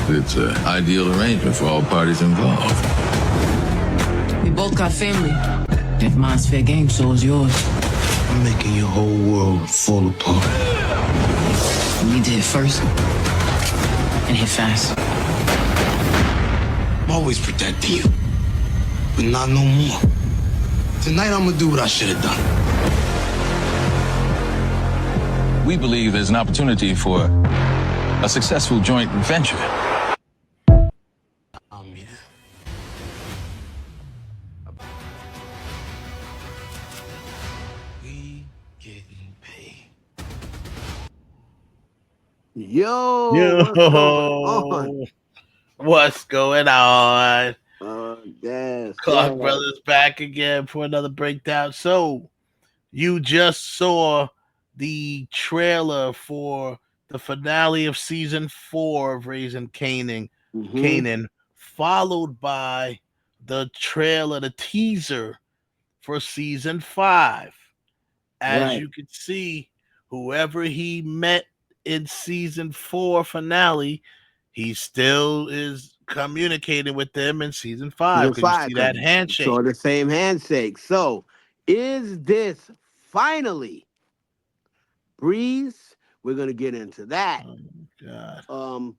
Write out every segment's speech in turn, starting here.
It's an ideal arrangement for all parties involved. We both got family. If mine's fair game, so is yours. I'm making your whole world fall apart. We need to hit first and hit fast. I'm always protecting you, but not no more. Tonight I'm gonna do what I should have done. We believe there's an opportunity for a successful joint venture. Yeah. We getting paid. Yo, what's going on? What's going on? Yes. Clark Brothers back again for another breakdown. So, you just saw the trailer for the finale of season 4 of Raising Kanan, followed by the trailer, the teaser for season 5. As you can see, whoever he met in season 4 finale, he still is communicating with them in season 5 because you see that handshake. So the same handshake. So, is this finally Breeze? We're gonna get into that. Oh my God.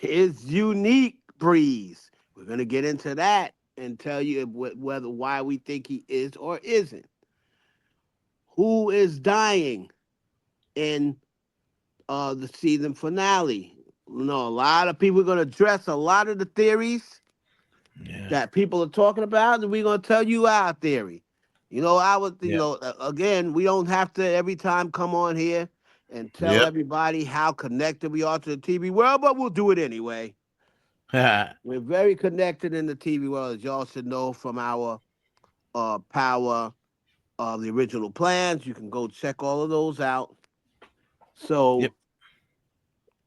Is unique Breeze? We're gonna get into that and tell you why we think he is or isn't. Who is dying in the season finale? You know, a lot of people are gonna address a lot of the theories that people are talking about, and we're gonna tell you our theory. You know, again, we don't have to every time come on here and tell everybody how connected we are to the TV world, but we'll do it anyway. We're very connected in the TV world, as y'all should know from our Power of the Original Plans. You can go check all of those out. So,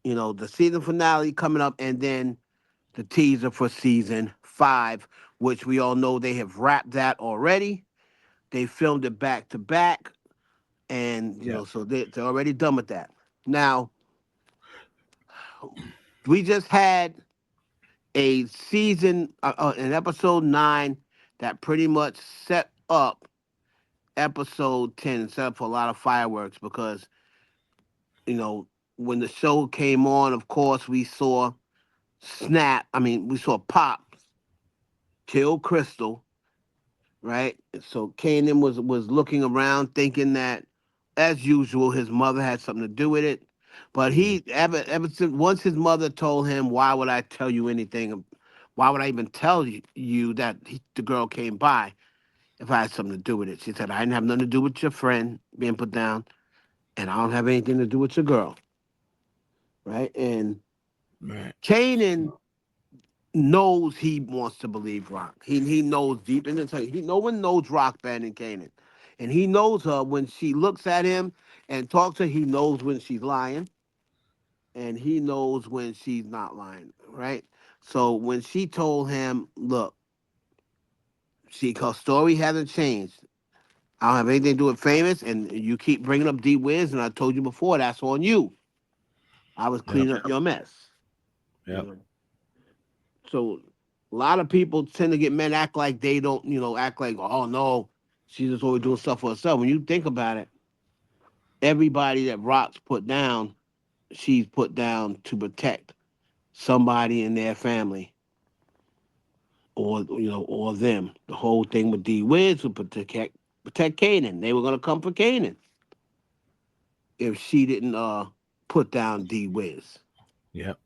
you know, the season finale coming up, and then the teaser for season 5, which we all know they have wrapped that already. They filmed it back to back, and you know, so they're already done with that. Now, we just had a season, an episode 9 that pretty much set up episode 10 and set up for a lot of fireworks because, you know, when the show came on, of course, we saw we saw Pop kill Krystal, right? So Kanan was looking around thinking that, as usual, his mother had something to do with it. But he, ever since, once his mother told him, why would I tell you anything? Why would I even tell you that the girl came by if I had something to do with it? She said, I didn't have nothing to do with your friend being put down, and I don't have anything to do with your girl. Right? And Kanan knows he wants to believe Raq. He knows deep in inside. No one knows Raq better than Kanan. And he knows her when she looks at him and talks to her. He knows when she's lying. And he knows when she's not lying, right? So when she told him, look, her story hasn't changed. I don't have anything to do with Famous, and you keep bringing up D-Wiz, and I told you before, that's on you. I was cleaning up your mess. Yeah. You know? So a lot of people tend to get men act like they don't, act like, oh no, she's just always doing stuff for herself. When you think about it, everybody that Raq's put down, she's put down to protect somebody in their family, or them. The whole thing with D-Wiz was protect Kanan. They were gonna come for Kanan if she didn't put down D-Wiz. Yep.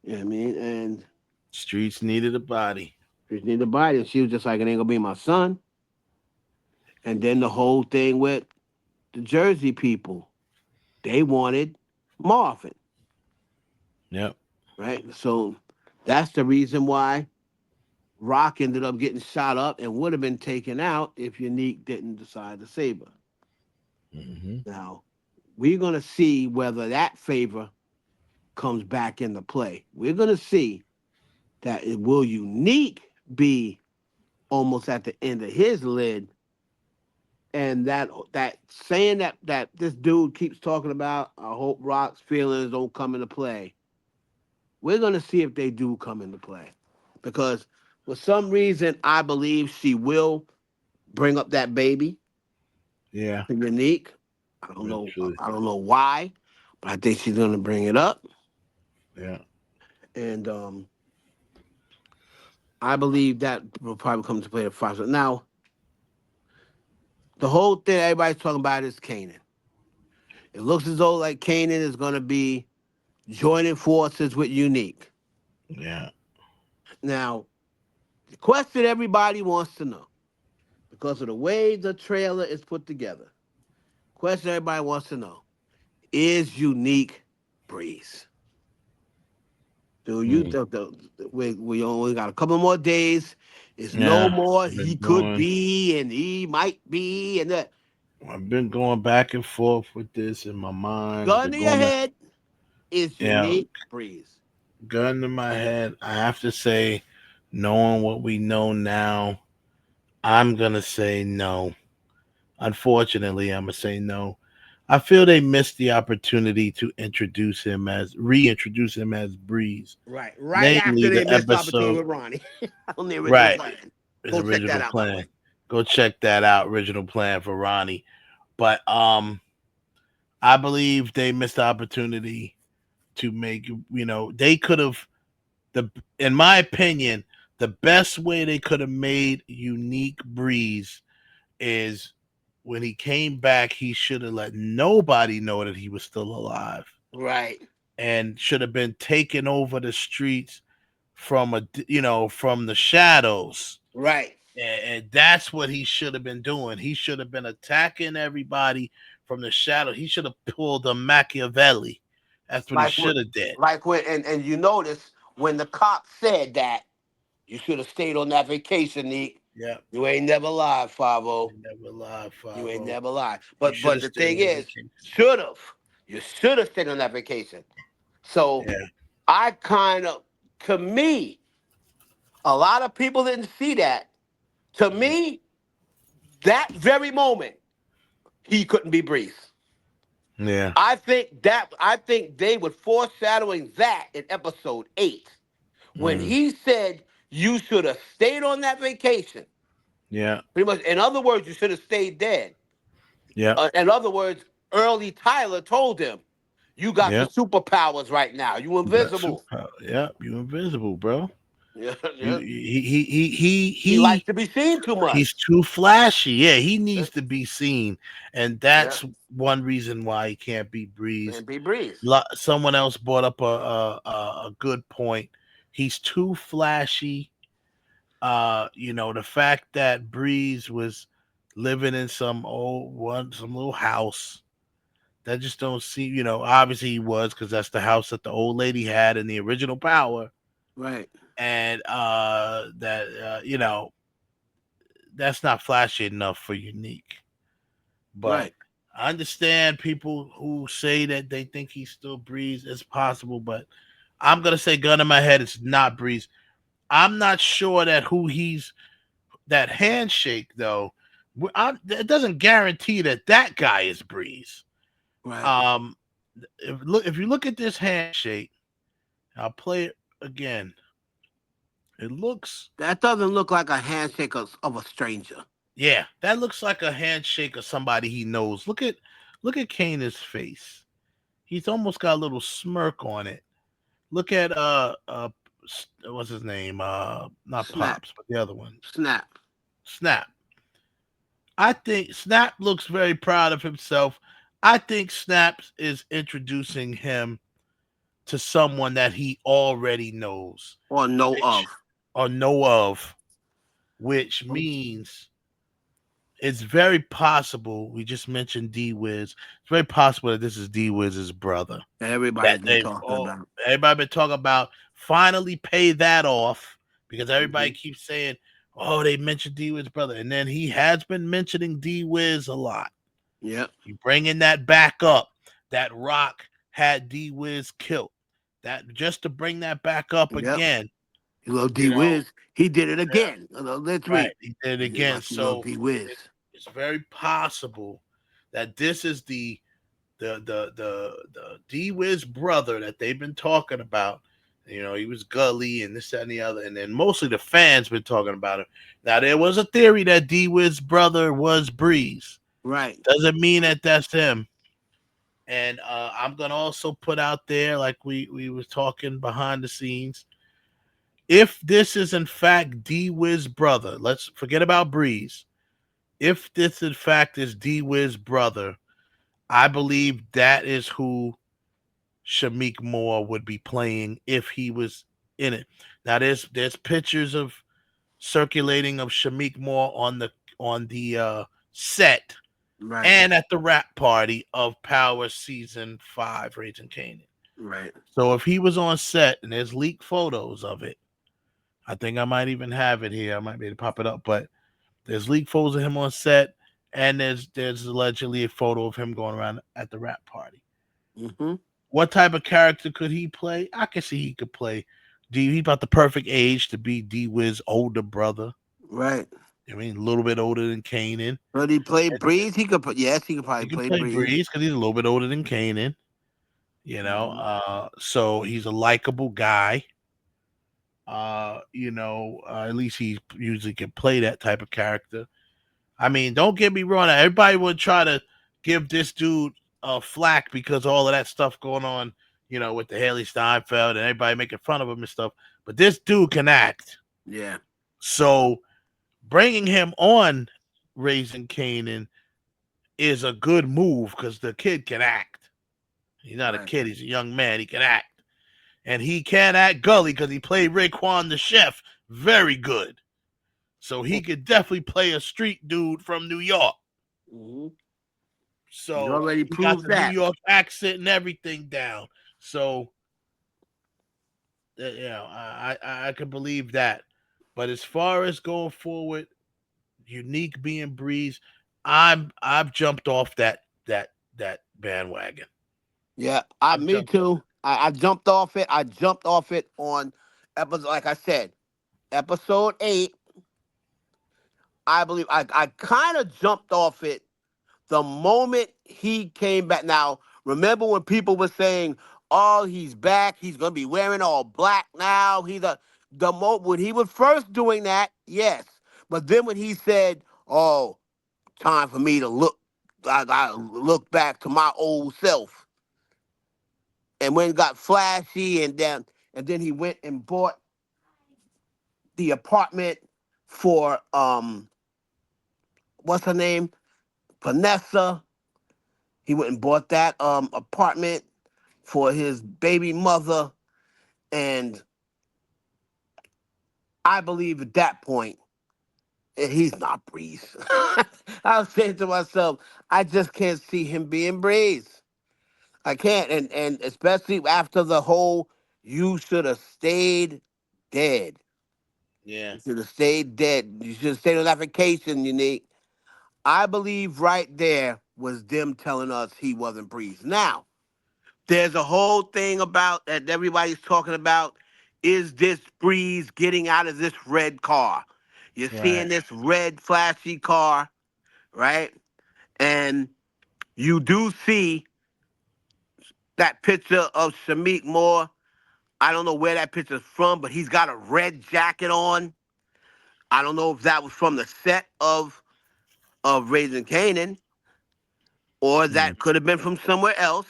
You know what I mean? And streets needed a body. Streets needed a body. And she was just like, it ain't gonna be my son. And then the whole thing with the Jersey people, they wanted Marvin. Yep. Right? So that's the reason why Raq ended up getting shot up and would have been taken out if Unique didn't decide to save her. Now, we're going to see whether that favor comes back into play. We're going to see that it will Unique be almost at the end of his lid, and that saying that this dude keeps talking about, I hope Raq's feelings don't come into play. we're gonna see if they do come into play, because for some reason I believe she will bring up that baby Yeah, to Unique. I don't know. eventually. I don't know why, but I think she's gonna bring it up, Yeah. and I believe that will probably come to play the fight. Now, the whole thing everybody's talking about is Kanan. It looks as though like Kanan is gonna be joining forces with Unique. Yeah. Now, the question everybody wants to know, because of the way the trailer is put together, question everybody wants to know: is Unique Breeze? Do you Mm. we only got a couple more days? It's no Yeah. more. I've been He could going. be, and he might be, and that. I've been going back and forth with this in my mind. I've Gun been to your going back. head is Yeah. Unique Breeze. Gun to my head. I have to say, knowing what we know now, I'm gonna say no. Unfortunately, I'm gonna say no. I feel they missed the opportunity to reintroduce him as Breeze, Right after namely they the missed the opportunity episode. with Ronnie on the original Right, plan. his Go check that original out, by the way. plan. Go check that out. Original plan for Ronnie, but I believe they missed the opportunity to make. They could have in my opinion, the best way they could have made Unique Breeze is when he came back, he should have let nobody know that he was still alive Right, and should have been taking over the streets from the shadows. right. And that's what he should have been doing. He should have been attacking everybody from the shadow. He should have pulled a Machiavelli. That's what he Like what, should have did. like when, and you notice when the cop said that you should have stayed on that vacation, Nick. Yeah. You ain't never lied, Favo. You never lied, You ain't 5-0. never lied. You But should but have the stayed thing on is, vacation. should have. You should have stayed on that vacation. So Yeah. I kind of, to me, a lot of people didn't see that. To me, that very moment, he couldn't be Breeze. Yeah. I think they were foreshadowing that in episode 8 when Mm. he said you should have stayed on that vacation. Yeah. Pretty much, in other words, you should have stayed dead. Yeah. In other words, early Tyler told him, "You got the Yeah. superpowers right now. You You got invisible." superpower. Yeah. You invisible, bro. Yeah, You yeah. He he likes to be seen too he's much. too flashy. Yeah, he Yeah, needs to be seen, and yeah. that's one reason why he can't be Breeze. And be Breeze. Someone else brought up a good point. He's too flashy. The fact that Breeze was living in some little house that just don't see. Obviously he was, because that's the house that the old lady had in the original Power, Right, and that's not flashy enough for Unique. But right. I understand people who say that they think he's still Breeze. It's possible, but I'm gonna say, gun in my head, it's not Breeze. I'm not sure that handshake though. It doesn't guarantee that guy is Breeze. Right. Um, if you look at this handshake, I'll play it again. It looks, That doesn't look like a handshake of a stranger. yeah, that looks like a handshake of somebody he knows. Look at Kanan's face. He's almost got a little smirk on it. Look at what's his name? Not Snap, Pops, but the other one. snap. Snap. I think Snap looks very proud of himself. I think Snap is introducing him to someone that he already knows, Or know which of. or know of, which means it's very possible. We just mentioned D Wiz. It's very possible that this is D Wiz's brother. That everybody's That been talking about. everybody been talking about, finally pay that off, because everybody Hmm. keeps saying, "Oh, they mentioned D Wiz's brother," and then he has been mentioning D Wiz a lot. Yep. You bringing that back up? That Rock had D Wiz killed. That just to bring that back up Yep. again. You little D You know, Wiz, he did it yeah, again. Let's right. read. He did it He did again. my little So D Wiz. it's very possible that this is the D Wiz brother that they've been talking about, He was gully and this, that, and the other. And then mostly the fans been talking about him. Now, there was a theory that D-Wiz's brother was Breeze. Right. Doesn't mean that that's him. And I'm going to also put out there, like we was talking behind the scenes, if this is in fact D-Wiz's brother, let's forget about Breeze. If this in fact is D-Wiz's brother, I believe that is who Shamik Moore would be playing if he was in it. Now there's pictures of circulating of Shamik Moore on the set Right. and at the rap party of Power Season 5, Raising Kanan. Right. So if he was on set and there's leaked photos of it, I think I might even have it here. I might be able to pop it up, but there's leaked photos of him on set, and there's allegedly a photo of him going around at the rap party. Mm-hmm. What type of character could he play? I can see he could play D. He's about the perfect age to be D Wiz older brother. Right. I mean, a little bit older than Kanan. But he played Breeze. He could put. Yes, he could probably He can play play Breeze. Breeze because he's a little bit older than Kanan. So he's a likable guy. At least he usually can play that type of character. I mean, don't get me wrong. Everybody would try to give this dude flack because of all of that stuff going on, with the Haley Steinfeld and everybody making fun of him and stuff. But this dude can act. Yeah. So bringing him on Raising Kanan is a good move because the kid can act. He's not a Right. kid. He's a young man. He can act. And he can act gully because he played Raekwon the Chef very good. So he could definitely play a street dude from New York. Mm-hmm. He So already he got proved the New that. York accent and everything down. So I can believe that. But as far as going forward, Unique being Breeze, I've jumped off that bandwagon. Yeah. I've Me jumped off too. I jumped off it. I jumped off it on episode. Like I said, episode 8. I believe I kind of jumped off it the moment he came back. Now, remember when people were saying, "Oh, he's back. He's gonna be wearing all black now." When he was first doing that, yes. But then when he said, "Oh, time for me to look," I look back to my old self, and when it got flashy, and then he went and bought the apartment for what's her name, Vanessa. He went and bought that apartment for his baby mother. And I believe at that point, he's not Breeze. I was saying to myself, I just can't see him being Breeze. I can't. And especially after the whole, you should have stayed dead. Yeah. You should have stayed dead. You should have stayed on that vacation, Unique. I believe right there was them telling us he wasn't Breeze. Now, there's a whole thing about that everybody's talking about. Is this Breeze getting out of this red car? You're Right. seeing this red flashy car, right? And you do see that picture of Shamik Moore. I don't know where that picture's from, but he's got a red jacket on. I don't know if that was from the set of Raising Canaan, or Mm. that could have been from somewhere else.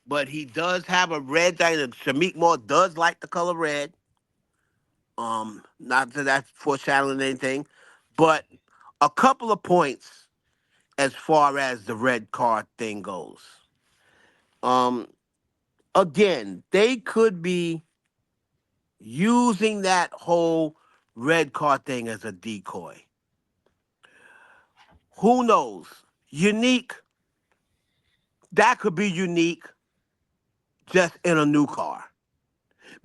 But he does have a red jacket. Shamik Moore does like the color red. Not that that's foreshadowing anything, but a couple of points as far as the red card thing goes. Um, Again, they could be using that whole red card thing as a decoy. Who knows? Unique, that could be unique just in a new car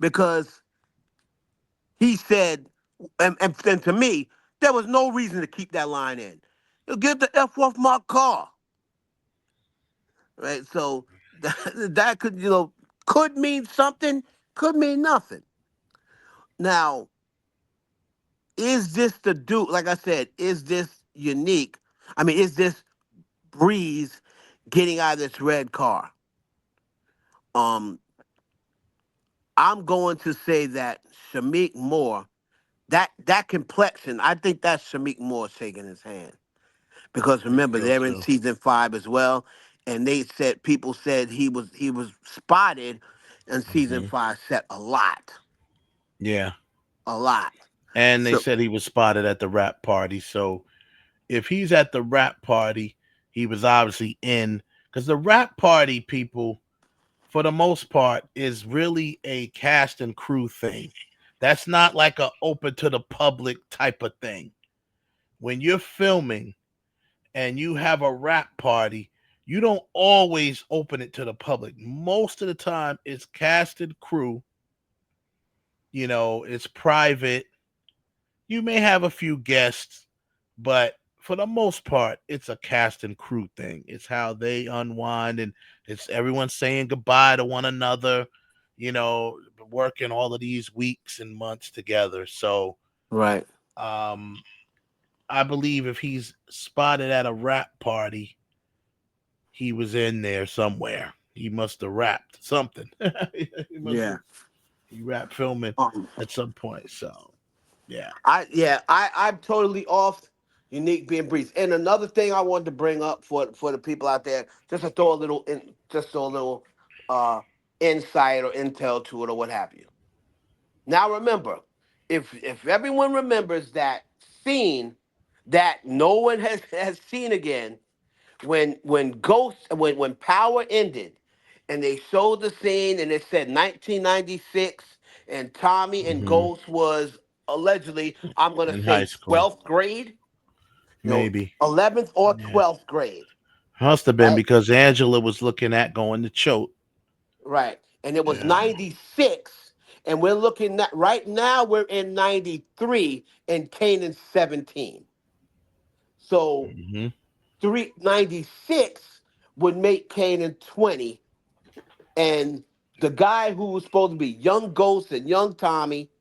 because he said, and to me, there was no reason to keep that line in. You get the F off my car. Right? So that could, could mean something, could mean nothing. Now, is this the dude? Like I said, is this unique? I mean, is this Breeze getting out of this red car? Um, I'm going to say that Shamik Moore, that complexion, I think that's Shamik Moore shaking his hand. Because I remember, feel they're in so. season 5 as well. And people said he was spotted in season Hmm. 5 set a lot. Yeah. A lot. And they So said he was spotted at the rap party. So if he's at the rap party, he was obviously in. Because the rap party, people, for the most part, is really a cast and crew thing. That's not like a open to the public type of thing. When you're filming and you have a rap party, you don't always open it to the public. Most of the time, it's cast and crew. It's private. You may have a few guests, but for the most part, it's a cast and crew thing. It's how they unwind, and it's everyone saying goodbye to one another, you know, working all of these weeks and months together. So, right. um, I believe if he's spotted at a rap party, he was in there somewhere. He must have rapped something. he must Yeah. have he rapped filming Um, at some point. So yeah. I'm totally off Unique being breeze. And another thing I wanted to bring up for the people out there, just to throw a little uh insight or intel to it or what have you. Now remember, if everyone remembers that scene that no one has seen again, when Power ended, and they showed the scene and it said 1996, and Tommy and Hmm. Ghost was allegedly, I'm gonna In high say school, 12th grade, maybe. 11th or Yeah. 12th grade, Must have been right? because Angela was looking at going to choke. Right. And it was Yeah. 96. And we're looking at right now, we're in 93 and Kanan's 17. So Hmm. 396 would make Kanan 20. And the guy who was supposed to be young Ghost and young Tommy,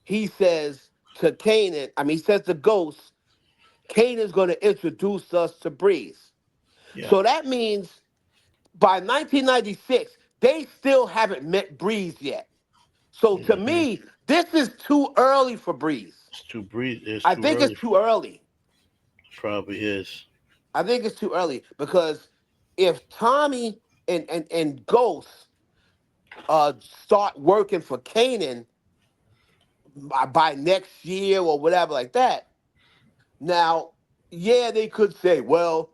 he says to Kanan, he says to Ghost, Kanan's going to introduce us to Breeze. Yeah. So that means by 1996, they still haven't met Breeze yet. So to Hmm. me, this is too early for Breeze. It's too breathe. It's I too think early. it's too early. Probably is. I think it's too early because if Tommy and Ghost start working for Kanan by next year or whatever like that, now, yeah, they could say, well,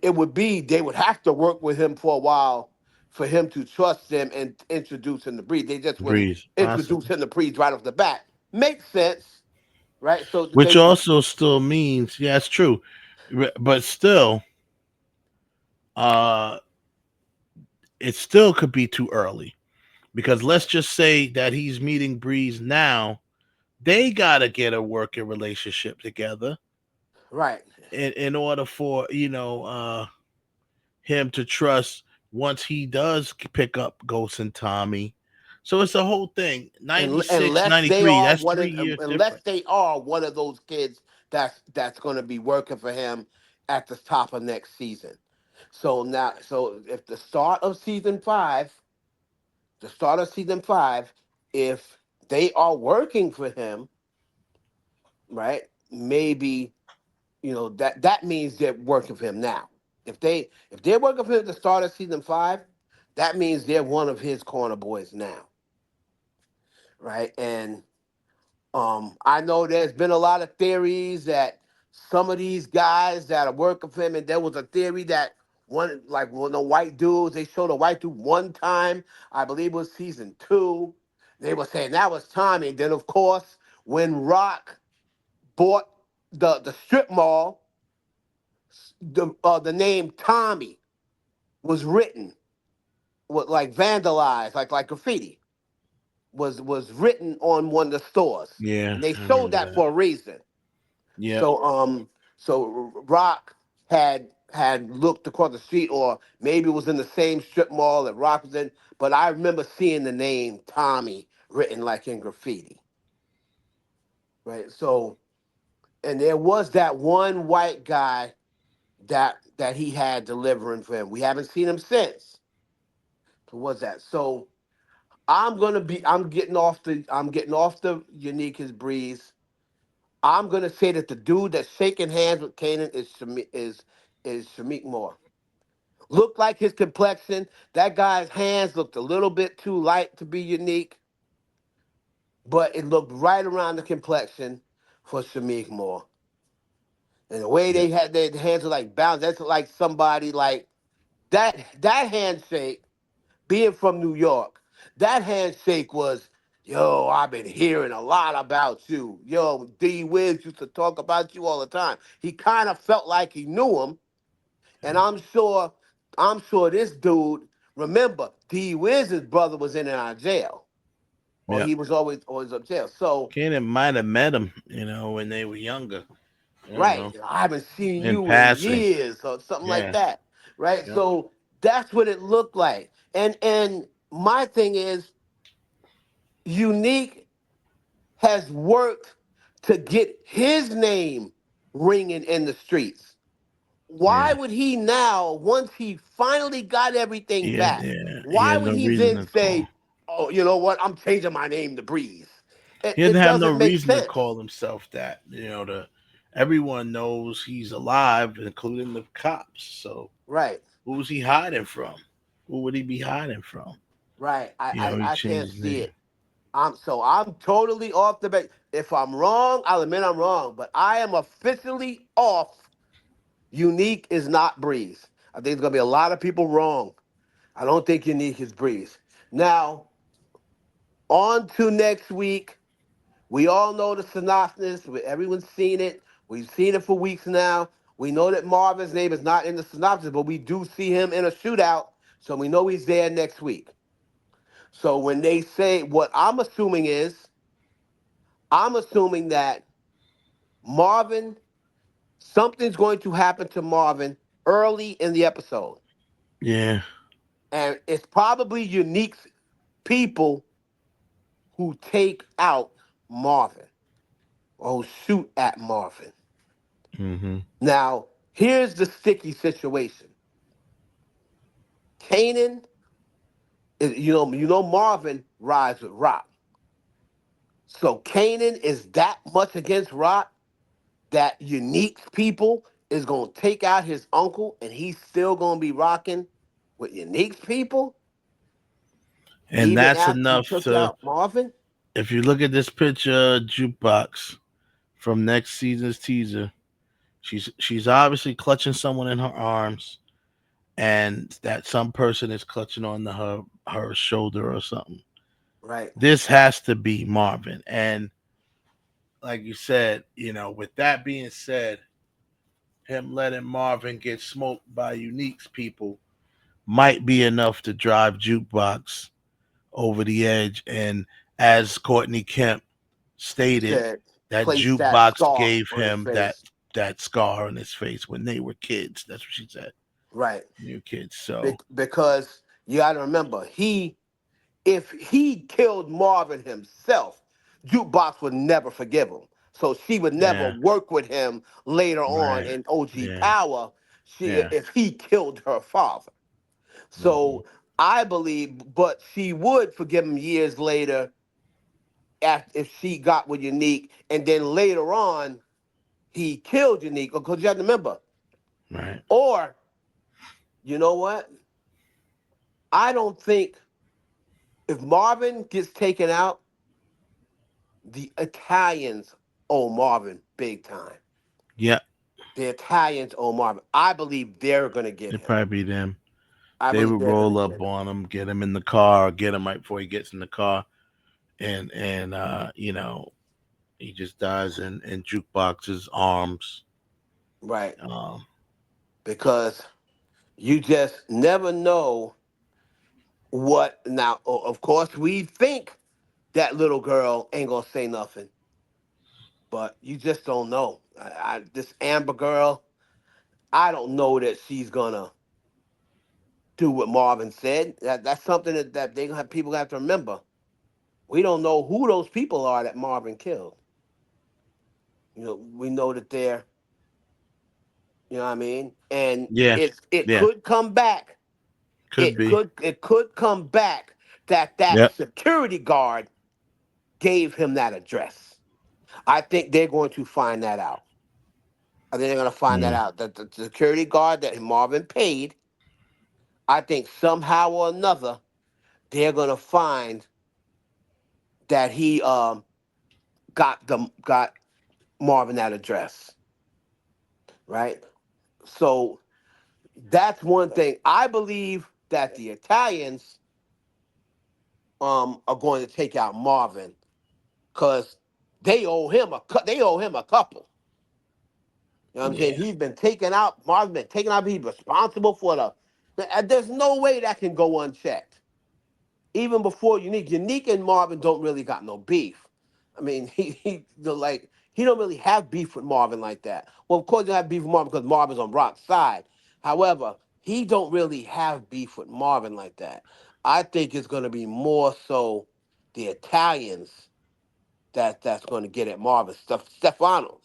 it would be they would have to work with him for a while for him to trust them and introduce him to Breeze. They just wouldn't Breeze, introduce possibly. him to Breeze right off the bat. Makes sense, right? So Which they also still means, yeah, it's true, but still, uh, it still could be too early because let's just say that he's meeting Breeze now. They gotta get a working relationship together right. in order for him to trust once he does pick up Ghost and Tommy. So it's the whole thing. 96, Unless they 93. are That's one of 3 years unless different. they are one of those kids that's going to be working for him at the top of next season. So if the start of season 5, if they are working for him, right? Maybe that means they're working for him now. If they're working for him at the start of season 5, that means they're one of his corner boys now, right? And I know there's been a lot of theories that some of these guys that are working for him, and there was a theory that one of the white dudes, they showed a white dude one time, I believe it was season 2. They were saying that was Tommy. Then of course, when Rock bought the strip mall, the name Tommy was written, with like vandalized, like graffiti was written on one of the stores, Yeah, and they I showed remember that that. for a reason. Yep. So Rock had looked across the street, or maybe it was in the same strip mall that Rock was in. But I remember seeing the name Tommy written like in graffiti, right? So, and there was that one white guy that he had delivering for him. We haven't seen him since. Who was that? So I'm getting off the Unique is Breeze. I'm gonna say that the dude that's shaking hands with Kanan is Shamik Moore. Looked like his complexion. That guy's hands looked a little bit too light to be Unique, but it looked right around the complexion for Shamik Moore. And the way Yeah. they had their hands were like balanced, that's like somebody like that handshake, being from New York, that handshake was, yo, I've been hearing a lot about you. Yo, D Wiz used to talk about you all the time. He kind of felt like he knew him, and I'm sure this dude, remember, D Wiz's brother was in and out of jail. Or Yeah. he was always up jail. So, Kanan might have met him, when they were younger. right, I haven't seen In you in passing. years or something like Yeah. that. Right? Yep. So that's what it looked like. And my thing is, Unique has worked to get his name ringing in the streets. Why Yeah. would he now, once he finally got everything back, He why had would no he reason then to call. say, oh, you know what, I'm changing my name to Breeze? It, He didn't it have no doesn't make reason to sense. call himself that. The everyone knows he's alive, including the cops. So Right, who's he hiding from? Who would he be hiding from? right. He I changed can't his see name. it. I'm totally off the base. If I'm wrong, I'll admit I'm wrong, but I am officially off. Unique is not Breeze. I think there's gonna be a lot of people wrong. I don't think Unique is Breeze. Now, on to next week. We all know the synopsis. Everyone's seen it. We've seen it for weeks now. We know that Marvin's name is not in the synopsis, but we do see him in a shootout, so we know he's there next week. So when they say, what I'm assuming that Marvin, something's going to happen to Marvin early in the episode. Yeah. And it's probably Unique people who take out Marvin or who shoot at Marvin. Hmm. Now, here's the sticky situation. Kanan, Marvin rides with Rock. So Kanan is that much against Rock that Unique's people is gonna take out his uncle and he's still gonna be rocking with Unique's people, And even that's after he enough took to. out Marvin? If you look at this picture, jukebox from next season's teaser, she's obviously clutching someone in her arms, and that some person is clutching on her shoulder or something. Right. This has to be Marvin. And like you said, with that being said, him letting Marvin get smoked by Unique's people might be enough to drive Jukebox over the edge. And as Courtney Kemp stated, Said that place that Jukebox scar gave on his him that face. that scar on his face when they were kids. That's what she said. Right. New kids. So Because you gotta remember, if he killed Marvin himself, Jukebox would never forgive him. So she would never yeah, work with him later on right. in OG Yeah, Power. yeah. If he killed her father. Hmm. So I believe, but she would forgive him years later after if she got with Unique, and then later on he killed Unique. Because you have to remember, Right. or you know what? I don't think if Marvin gets taken out, the Italians owe Marvin big time. Yeah, The Italians owe Marvin. I believe they're gonna get it'd him. probably be them. I They believe would they're gonna roll get up him. on him, get him in the car, get him right before he gets in the car, and he just dies in Jukebox's arms. Right. Um, Because you just never know what now. Of course, we think that little girl ain't gonna say nothing, but you just don't know. This Amber girl, I don't know that she's gonna do what Marvin said. That's something that they gonna have people have to remember. We don't know who those people are that Marvin killed. We know that they're, what I mean? And yeah, it yeah, could come back. could be. It could come back that Yep. security guard gave him that address. I think they're going to find that out. I think they're going to find that Mm. out. That the security guard that Marvin paid, I think somehow or another, they're going to find that he got Marvin that address, right? So that's one thing. I believe that the Italians are going to take out Marvin because they owe him a couple. You know what I'm saying? Yeah. He's been taken out. Marvin's been taken out. He's responsible for there's no way that can go unchecked. Even before Unique and Marvin don't really got no beef. I mean, he don't really have beef with Marvin like that. Well, of course you have beef with Marvin because Marvin's on Rock's side. However, he don't really have beef with Marvin like that. I think it's going to be more so the Italians that's going to get at Marvin. Stefano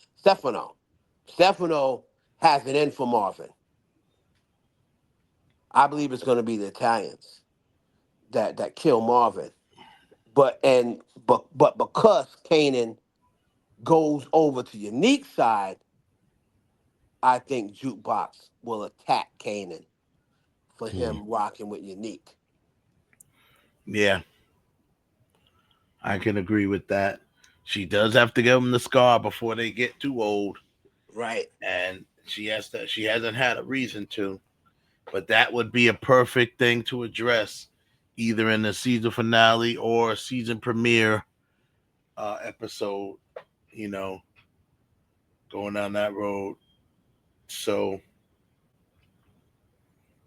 has it in for Marvin. I believe it's going to be the Italians that kill Marvin. But because Kanan goes over to Unique's side, I think Jukebox will attack Kanan for Mm. him rocking with Unique. Yeah, I can agree with that. She does have to give him the scar before they get too old, Right. and she hasn't had a reason to. But that would be a perfect thing to address, either in the season finale or season premiere episode. You know, going down that road. So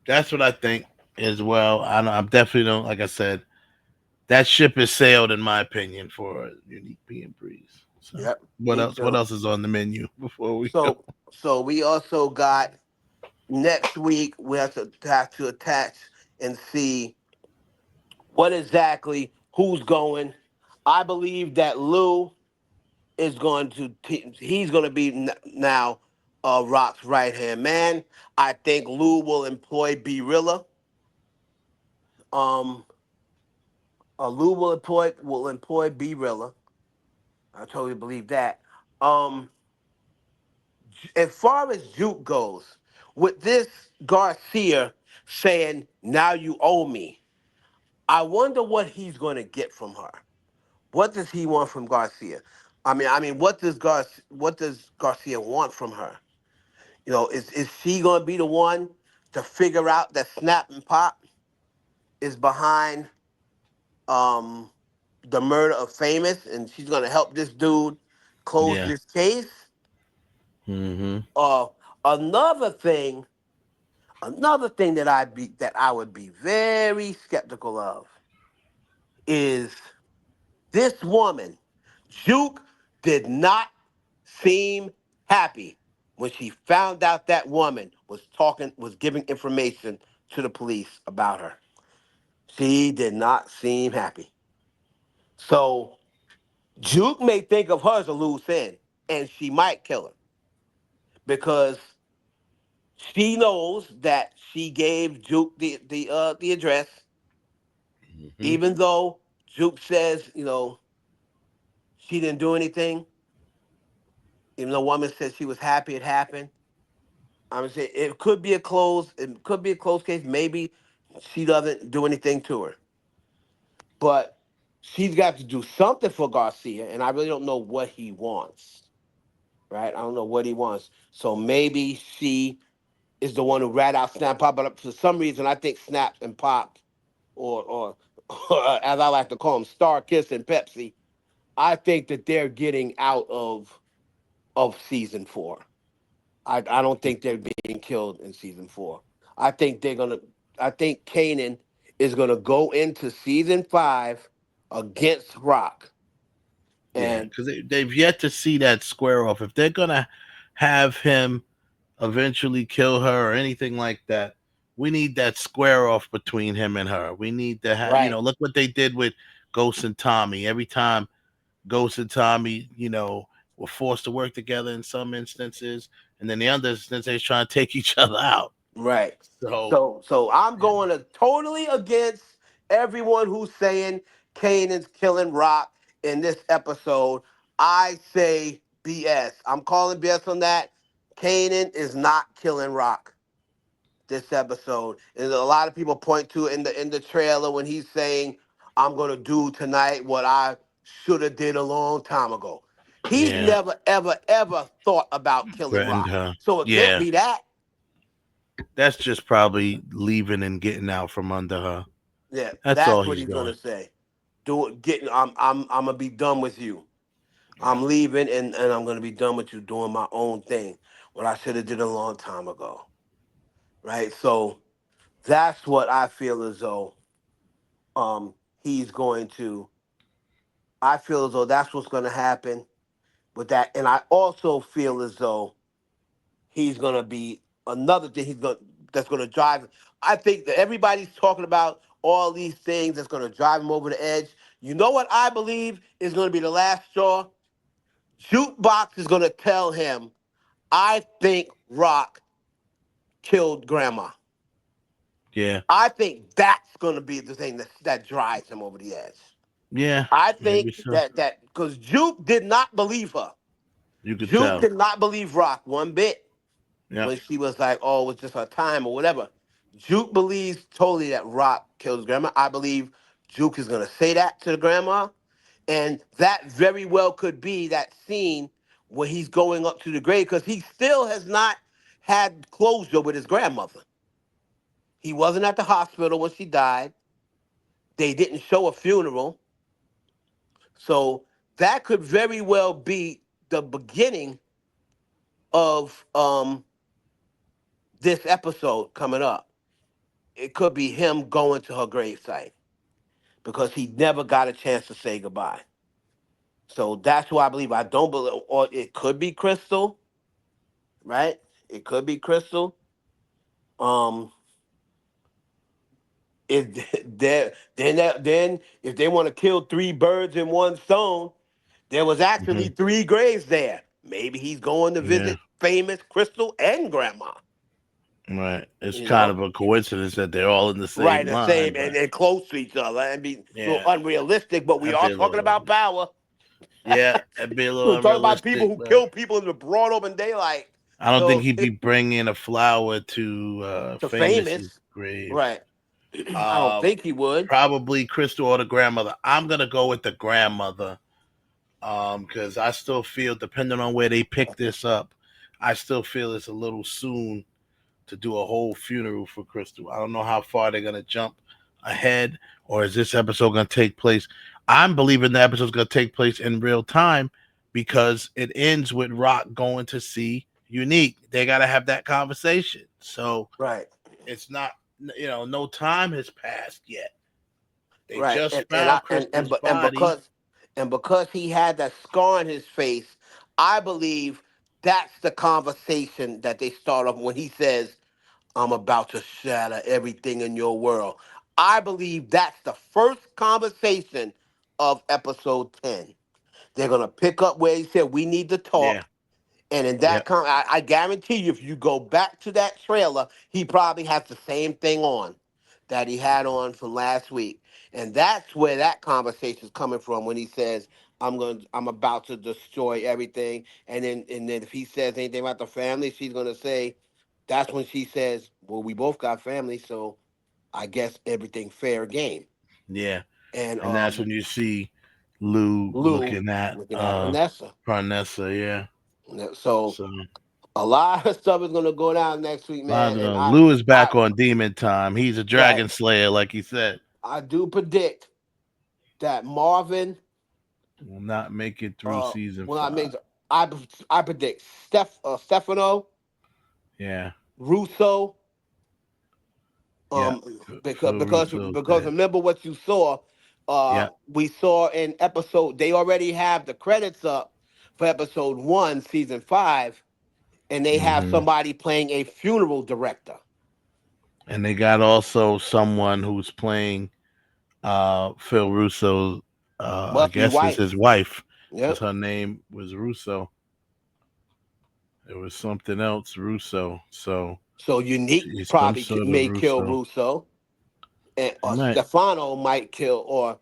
that's what I think as well. I'm definitely don't like I said. That ship has sailed, in my opinion, for Unique being Breeze. So Yep. what Me else? What too. else is on the menu before we go? So we also got next week we have to attach and see what exactly who's going. I believe that Lou is going to he's going to be now Rock's right hand man. I think Lou will employ B Rilla. Um, Lou will employ B Rilla. I totally believe that. Um, as far as Juke goes, with this Garcia saying now you owe me, I wonder what he's going to get from her. What does he want from Garcia? I mean, what does Garcia want from her? Is she gonna be the one to figure out that Snap and Pop is behind um the murder of Famous, and she's gonna help this dude close Yeah. this case? Mm-hmm. Uh, another thing, another thing that I would be very skeptical of is this woman. Juke did not seem happy when she found out that woman was giving information to the police about her. She did not seem happy. So Juke may think of her as a loose end, and she might kill her because she knows that she gave Juke the address, Mm-hmm. even though Juke says she didn't do anything. Even though the woman said she was happy it happened, I'm saying it could be a close case. Maybe she doesn't do anything to her, but she's got to do something for Garcia, and I really don't know what he wants. Right? I don't know what he wants. So maybe she is the one who rat out Snap Pop, but for some reason I think Snap and Pop, or as I like to call them, Star Kiss and Pepsi. I think that they're getting out of season 4. I don't think they're being killed in season 4. I think they're gonna. I think Kanan is gonna go into season 5 against Rock, Yeah, and because they've yet to see that square off. If they're gonna have him eventually kill her or anything like that, we need that square off between him and her. We need to have, right, look what they did with Ghost and Tommy. Every time Ghost and Tommy, were forced to work together in some instances, and then the other instances they're trying to take each other out. right. So, So I'm going to totally against everyone who's saying Kanan's killing Rock in this episode, I say BS. I'm calling BS on that. Kanan is not killing Rock this episode. And a lot of people point to it in the trailer when he's saying, "I'm gonna do tonight what I should have did a long time ago." He Yeah. never, ever, ever thought about killing Threatened Rock. her. So it can't Yeah. be that. That's just probably leaving and getting out from under her. Yeah, That's all that's what he's he's doing. gonna say. Do it getting I'm gonna be done with you. I'm leaving and I'm gonna be done with you doing my own thing. What I should have did a long time ago. Right? So that's what I feel as though he's going to I feel as though that's what's gonna happen with that. And I also feel as though he's gonna be another thing that's gonna drive. I think that everybody's talking about all these things that's gonna drive him over the edge. You know what I believe is gonna be the last straw? Jukebox is gonna tell him, I think Rock killed Grandma. Yeah. I think that's gonna be the thing that drives him over the edge. Yeah. I Maybe think so. that because Juke did not believe her. You could Juke tell. did not believe Rock one bit Yep. when she was like, "Oh, it's just her time or whatever." Juke believes totally that Rock killed his grandma. I believe Juke is gonna say that to the grandma, and that very well could be that scene where he's going up to the grave because he still has not had closure with his grandmother. He wasn't at the hospital when she died. They didn't show a funeral, so that could very well be the beginning of this episode coming up. It could be him going to her gravesite because he never got a chance to say goodbye. So that's who I believe. I don't believe, or it could be Krystal, right? It could be Krystal. Um, if then if they want to kill three birds in one stone, there was actually Hmm. three graves there. Maybe he's going to Yeah. visit famous Krystal and Grandma. Right. It's You kind know, of a coincidence that they're all in the right? same The line, same but and close to each other. And be a little yeah, unrealistic, but we that'd are be a talking little, about power. yeah, that'd be a little We're talking about people unrealistic, who but kill people in the broad open daylight. I don't think So he'd be bringing a flower to to Famous's famous, grave. right? I don't Um, think he would. Probably Crystal or the grandmother. I'm gonna go with the grandmother, because I still feel, depending on where they pick this up, I still feel it's a little soon to do a whole funeral for Crystal. I don't know how far they're gonna jump ahead, or is this episode gonna take place? I'm believing the episode's gonna take place in real time because it ends with Rock going to see Unique. They gotta have that conversation. So Right, it's not, no time has passed yet. They right, just found Crystal's body. and because he had that scar on his face, I believe that's the conversation that they start off when he says, "I'm about to shatter everything in your world." I believe that's the first conversation of episode 10. They're gonna pick up where he said we need to Yeah. talk. And in Yep. I guarantee you, if you go back to that trailer, he probably has the same thing on that he had on from last week. And that's where that conversation is coming from when he says, I'm about to destroy everything. And then if he says anything about the family, she's gonna say, that's when she says, well, we both got family, so I guess everything fair game. Yeah. And And that's when you see Lou Lou looking at looking at Vanessa. Parnessa, yeah. So So a lot of stuff is gonna go down next week, I man. don't And know. Lou is I back on demon time. He's a right, dragon slayer, like he said. I do predict that Marvin, Will not make it through season well, I mean, 5. I I predict Stefano, Yeah. Russo, Yeah. um, because Phil because Russo's because dead. remember what you saw. Yeah. We saw in episode. They already have the credits up for episode 1, season 5, and they have Hmm. somebody playing a funeral director. And they got also someone who's playing Phil Russo. I Must be guess is his wife. wife, because Yep. her name was Russo. It was something else, Russo. So So Unique she's some probably sort of may kill Russo. Russo. and or Right. Stefano might kill, or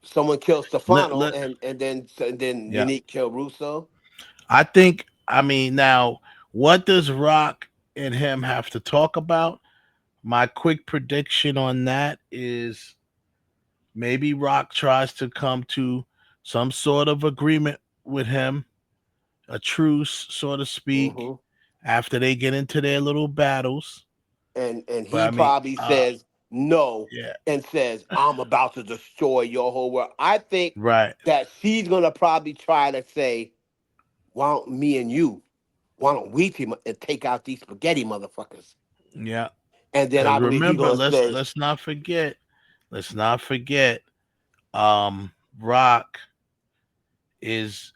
someone kills Let, Stefano, let, and then yeah. Unique kill Russo. I think, I mean, now, what does Rock and him have to talk about? My quick prediction on that is maybe Rock tries to come to some sort of agreement with him, a truce, so to speak, Hmm. after they get into their little battles. And But he I mean, probably says no yeah, and says, "I'm about to destroy your whole world." I think right, that she's gonna probably try to say, "Why don't me and you? Why don't we team up and take out these spaghetti motherfuckers?" yeah. And then Because I believe he's remember, gonna let's say, let's not forget, let's not forget, Rock is,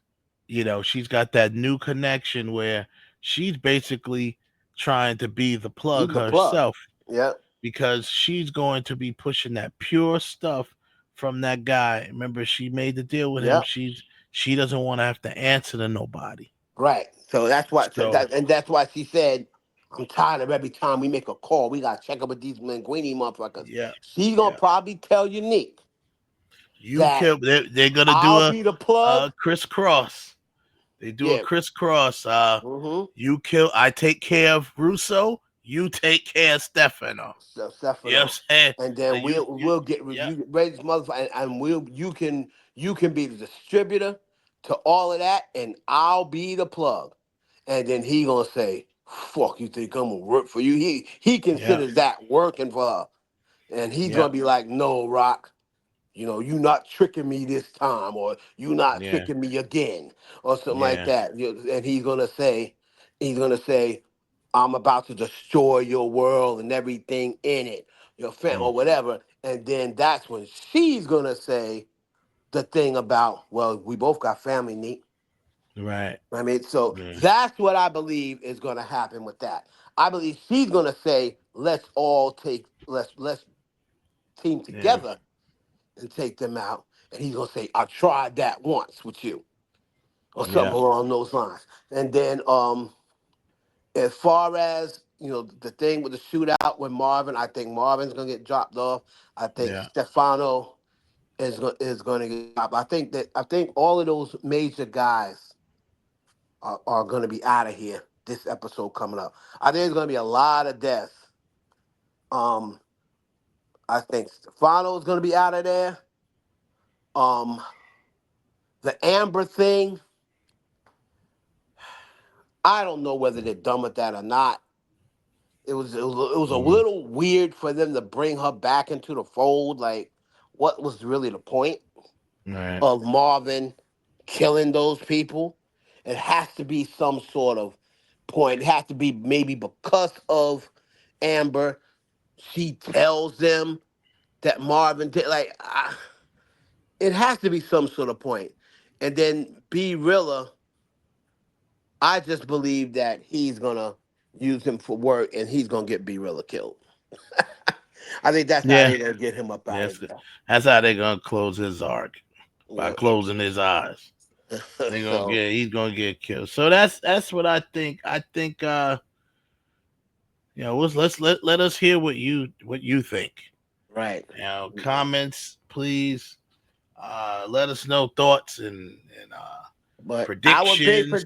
she's got that new connection where she's basically trying to be the "He's plug the plug." herself Yeah, because she's going to be pushing that pure stuff from that guy. Remember, she made the deal with him. yeah. She doesn't want to have to answer to nobody. Right. So that's why, So and that's why she said, "I'm tired of every time we make a call, we gotta check up with these linguini motherfuckers." yeah, She's gonna yeah. probably tell Unique You that kill. They're gonna do I'll be the plug. a crisscross. They do a Yeah. crisscross. Mm-hmm. You kill. I take care of Russo. You take care of Stefano. So You know what Stefano, I'm saying? and So then we'll get yep, you ready this motherfucker, and you can be the distributor to all of that, and I'll be the plug. And then he gonna say, "Fuck, you think I'm gonna work for you?" He yep, considers that working for her, and he's gonna yep, be like, "No, Rock, you not tricking me this time, or you not yeah, tricking me again, or something like yeah, that." And he's gonna say, "I'm about to destroy your world and everything in it, your family mm, or whatever." And then that's when she's gonna say the thing about, "Well, we both got family, Neat." right, I mean, so yeah, that's what I believe is gonna happen with that. I believe she's gonna say, let's team yeah, together and take them out. And he's gonna say, "I tried that once with you," or yeah, something along those lines. And then as far as the thing with the shootout with Marvin, I think Marvin's gonna get dropped off. I think yeah, Stefano is gonna get dropped. I think all of those major guys are gonna be out of here this episode coming up. I think there's gonna be a lot of deaths. Um, I think Stefano's gonna be out of there. Um, the Amber thing, I don't know whether they're done with that or not. It was a mm, little weird for them to bring her back into the fold. Like, what was really the point right, of Marvin killing those people? It has to be some sort of point. It has to be maybe because of Amber. She tells them that Marvin did. Like, it has to be some sort of point. And then B Rilla, I just believe that he's gonna use him for work, and he's gonna get B Rilla killed. I think that's how yeah. they're gonna get him up out That's of there. that's how they're gonna close his arc by Yeah. closing his eyes. So He's gonna get killed. So that's what I think. I think let us hear what you think. right. Comments, please. Let us know thoughts and But predictions.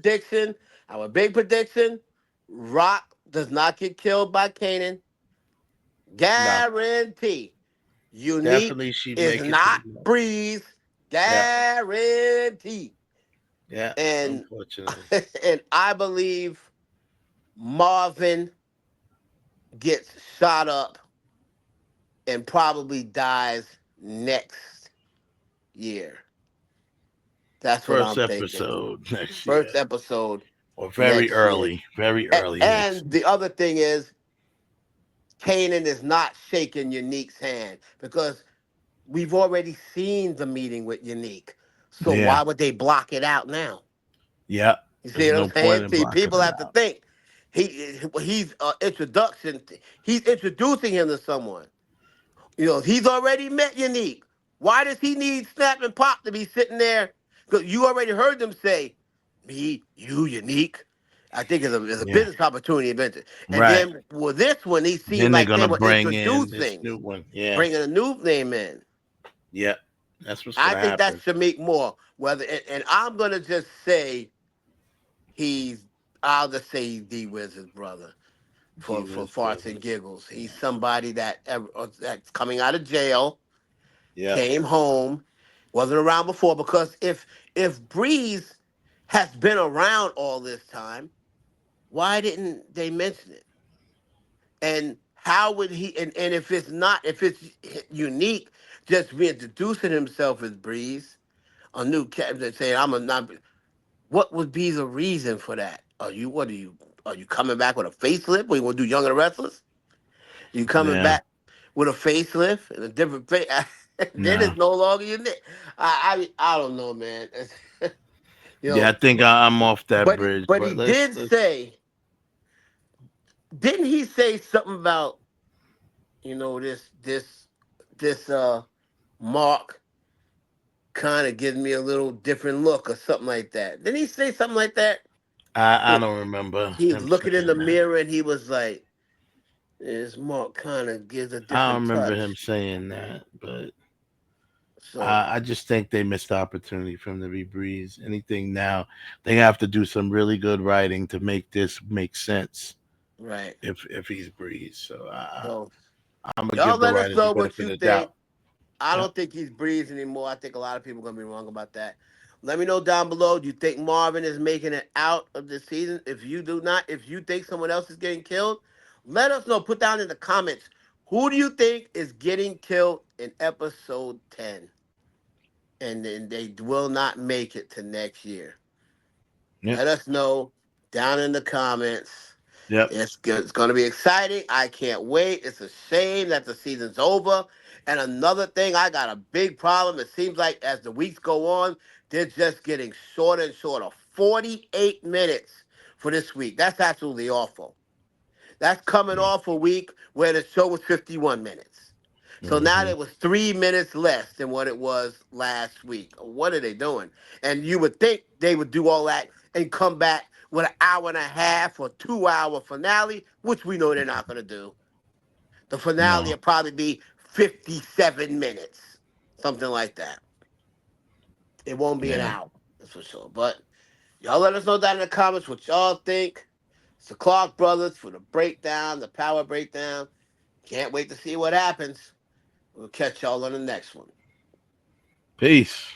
our big prediction, Rock does not get killed by Kanan. No, Guarantee. Unique definitely she is make it to the not mall. Breeze. Yeah, Guarantee. yeah. And Unfortunately, and I believe Marvin gets shot up and probably dies next year. That's what first I'm thinking. episode next First year episode or next year. very early next. And the other thing is, Kanan is not shaking Unique's hand because we've already seen the meeting with Unique. So Yeah, why would they block it out now? yeah. You see There's what no I'm point saying? in See, blocking people it have to out. think. He's introducing him to someone. He's already met Unique. Why does he need Snap and Pop to be sitting there? Because you already heard them say, "Me, you, Unique." I think it's a Yeah. business opportunity eventually. And Right. then with this one, he seemed Then they're like they gonna were bring in this introducing, new one. Yeah. bringing a new name in. Yeah. That's what's I gonna think that's happen. Shamik Moore. Whether and I'm gonna just say he's. I'll just say he's D Wiz's brother for Divas farts and brothers. giggles. He's somebody that's coming out of jail, Yeah. came home, wasn't around before. Because if Breeze has been around all this time, why didn't they mention it? And how would he? And if it's not, if it's unique, just reintroducing himself as Breeze, a new captain saying I'm a not. What would be the reason for that? Are you what are you? Are you coming back with a facelift? What you want to do, Young and the Restless? You coming Yeah. back with a facelift and a different face? Then No. it's no longer your name. I don't know, man. you Yeah, I know, think I'm off that bridge. but he But let's did let's say, didn't he say something about this Mark kind of gives me a little different look or something like that? Didn't he say something like that? I He don't remember he was him looking in the saying that. mirror and he was like, "This Mark kind of gives a I don't different remember touch." him saying that, but So I just think they missed the opportunity for him to be Breeze. Anything now, they have to do some really good writing to make this make sense. right. If he's Breeze, so So I'm gonna y'all give the let us writers the know what benefit you of the think. doubt. I Yep. don't think he's Breeze anymore. I think a lot of people are gonna be wrong about that. Let me know down below. Do you think Marvin is making it out of the season? If you do not, if you think someone else is getting killed, let us know. Put down in the comments. Who do you think is getting killed in episode 10? And then they will not make it to next year. Yep. Let us know down in the comments. Yep. It's going to be exciting. I can't wait. It's a shame that the season's over. And another thing, I got a big problem. It seems like as the weeks go on, they're just getting shorter and shorter. 48 minutes for this week. That's absolutely awful. That's coming off a week where the show was 51 minutes. So now Mm-hmm. it was 3 minutes less than what it was last week. What are they doing? And you would think they would do all that and come back with an hour and a half or 2 hour finale, which we know they're not going to do. The finale No. will probably be 57 minutes, something like that. It won't be an Yeah. hour, that's for sure. But y'all let us know down in the comments what y'all think. It's the Clark Brothers for the breakdown, the power breakdown. Can't wait to see what happens. We'll catch y'all on the next one. Peace.